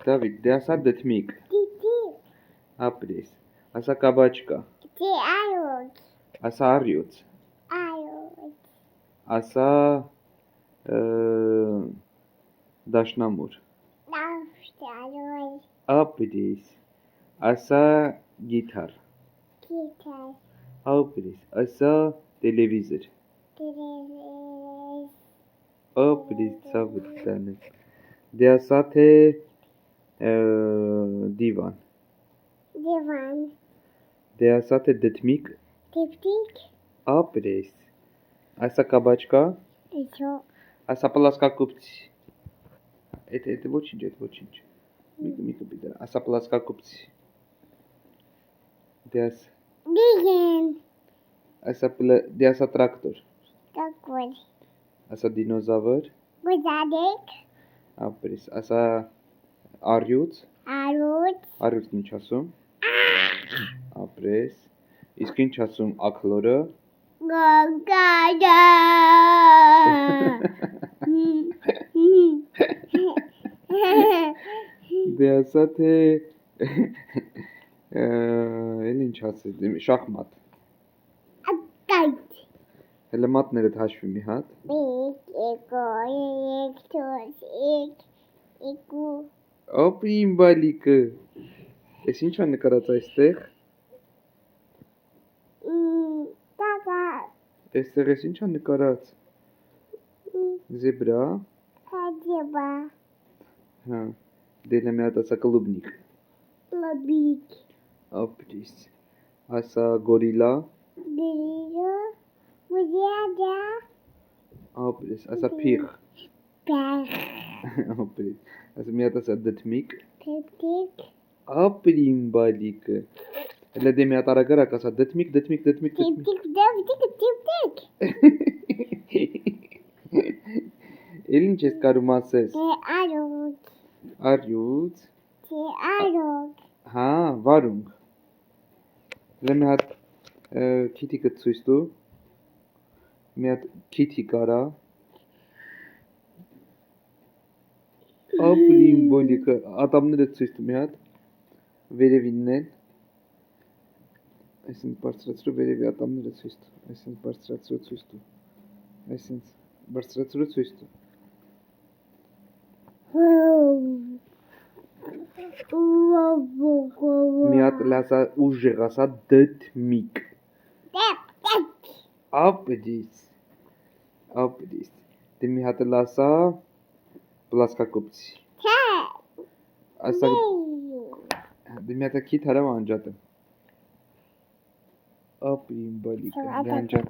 David, de asta dătmic. Apres. Asta cabacica. Asta ariuț. Asta dașnamur. Apres. Asta gitar. Apres. Asta televizor. Apres. Savutane. De asta te divan. De asta te dătmic. Apres. Asta cabacica. Asta pălasca cupți. Это очень. Mică bine. Asta pălasca cupți. De asta tractor. Asta dinozaur. Apres. Asta ariuț. Ariuț ինչ ասում։ Ապրես։ Իսկ ինչ ասում ակլորը։ Դե ասա թե էլ ինչ ասես, շախմատ։ Հələ մատները հաշվի մի հատ։ 1 2 Ապի իմ բալիկը։ Էս ինչ ա նկարած այստեղ։ Այստեղ էս ինչ ա նկարած։ Զեբրա։ Հա, դելը մի հատ ասա կլուբնիկ։ Ապրիս։ Ասա գորիլա։ Ապրիս, ասա փիղ։ Ապրիս։ Ասա մի հատ ասա դդմիկ։ Ապրի իմ բալիկը։ Հələ դե մի հատ արագարակ ասա դդմիկ։ Էլ ինչ ես կարում ասես։ Արյուծ։ Հա, վարունգ։ Հələ մի հատ քիթիկը ցույց տու։ Մի հատ քիթիկ արա։ Ապրի իմ բալիկը, ատամները ցույց տու մի հատ։ Վերևինն են։ Այսինքն բարձրացրու վերևի ատամները ցույց տու։ Այսինքն բարձրացրու ցույց տու։ Այսինքն բարձրացրու ցույց տու։ Մի հատ լասա ուժեղ ասա դդմիկ։ Ապրիս։ Դե մի հատ լասա պլասկակոպցի։ Ասա դե մի հատ քիթ հարավ անջատը։ Ապրի իմ բալիկը, դե անջատ։